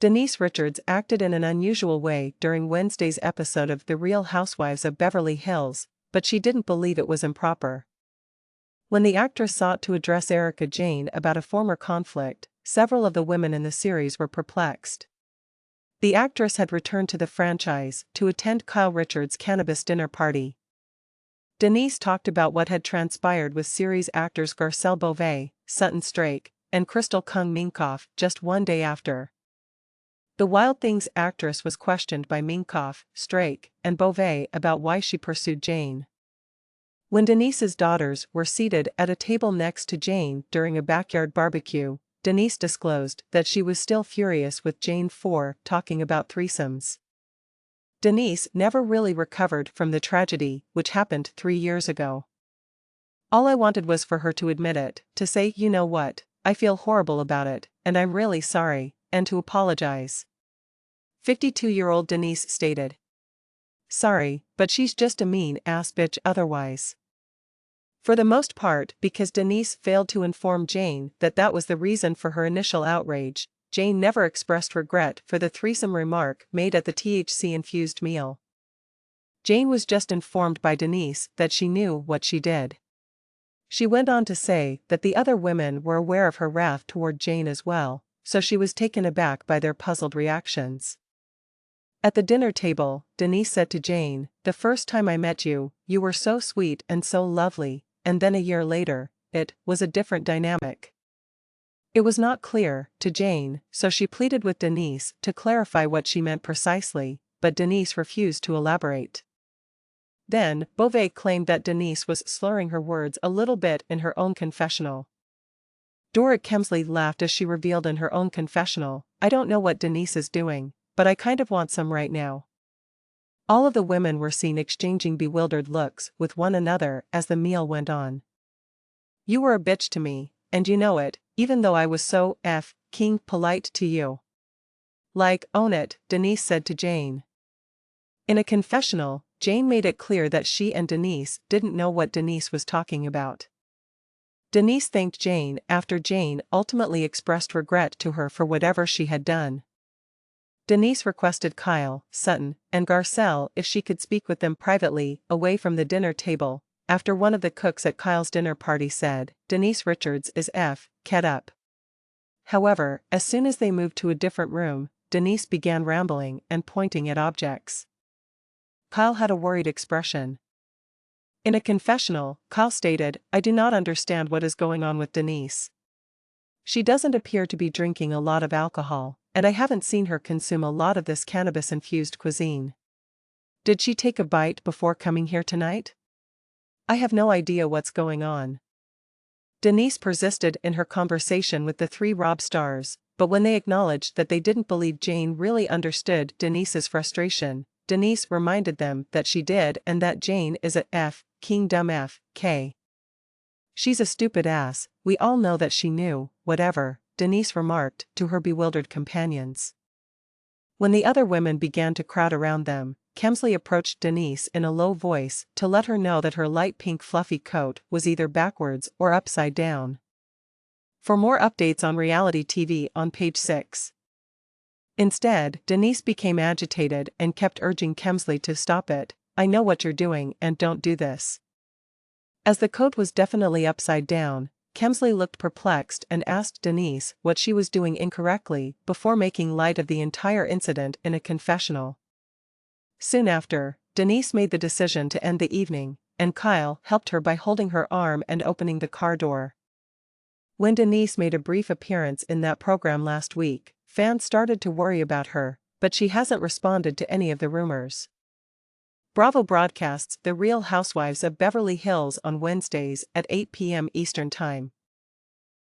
Denise Richards acted in an unusual way during Wednesday's episode of The Real Housewives of Beverly Hills, but she didn't believe it was improper. When the actress sought to address Erika Jayne about a former conflict, several of the women in the series were perplexed. The actress had returned to the franchise to attend Kyle Richards' cannabis dinner party. Denise talked about what had transpired with series actors Garcelle Beauvais, Sutton Strake, and Crystal Kung Minkoff just one day after. The Wild Things actress was questioned by Minkoff, Strake, and Beauvais about why she pursued Jayne. When Denise's daughters were seated at a table next to Jayne during a backyard barbecue, Denise disclosed that she was still furious with Jayne for talking about threesomes. Denise never really recovered from the tragedy which happened 3 years ago. All I wanted was for her to admit it, to say, you know what, I feel horrible about it, and I'm really sorry, and to apologize. 52-year-old Denise stated. Sorry, but she's just a mean-ass bitch otherwise. For the most part, because Denise failed to inform Jayne that was the reason for her initial outrage, Jayne never expressed regret for the threesome remark made at the THC-infused meal. Jayne was just informed by Denise that she knew what she did. She went on to say that the other women were aware of her wrath toward Jayne as well, so she was taken aback by their puzzled reactions. At the dinner table, Denise said to Jayne, "The first time I met you, you were so sweet and so lovely, and then a year later, it was a different dynamic." It was not clear to Jayne, so she pleaded with Denise to clarify what she meant precisely, but Denise refused to elaborate. Then, Beauvais claimed that Denise was slurring her words a little bit in her own confessional. Doric Kemsley laughed as she revealed in her own confessional, "I don't know what Denise is doing, but I kind of want some right now." All of the women were seen exchanging bewildered looks with one another as the meal went on. "You were a bitch to me, and you know it, even though I was so king polite to you." "Like, own it," Denise said to Jayne. In a confessional, Jayne made it clear that she and Denise didn't know what Denise was talking about. Denise thanked Jayne after Jayne ultimately expressed regret to her for whatever she had done. Denise requested Kyle, Sutton, and Garcelle if she could speak with them privately, away from the dinner table, after one of the cooks at Kyle's dinner party said, "Denise Richards is cat up." However, as soon as they moved to a different room, Denise began rambling and pointing at objects. Kyle had a worried expression. In a confessional, Kyle stated, "I do not understand what is going on with Denise. She doesn't appear to be drinking a lot of alcohol, and I haven't seen her consume a lot of this cannabis-infused cuisine. Did she take a bite before coming here tonight? I have no idea what's going on." Denise persisted in her conversation with the 3 RHOBH stars, but when they acknowledged that they didn't believe Jayne really understood Denise's frustration, Denise reminded them that she did and that Jayne is a king dumb k. "She's a stupid ass, we all know that she knew, whatever," Denise remarked to her bewildered companions. When the other women began to crowd around them, Kemsley approached Denise in a low voice to let her know that her light pink fluffy coat was either backwards or upside down. For more updates on reality TV on page 6. Instead, Denise became agitated and kept urging Kemsley to stop it, "I know what you're doing and don't do this." As the coat was definitely upside down, Kemsley looked perplexed and asked Denise what she was doing incorrectly before making light of the entire incident in a confessional. Soon after, Denise made the decision to end the evening, and Kyle helped her by holding her arm and opening the car door. When Denise made a brief appearance in that program last week, fans started to worry about her, but she hasn't responded to any of the rumors. Bravo broadcasts The Real Housewives of Beverly Hills on Wednesdays at 8 p.m. Eastern Time.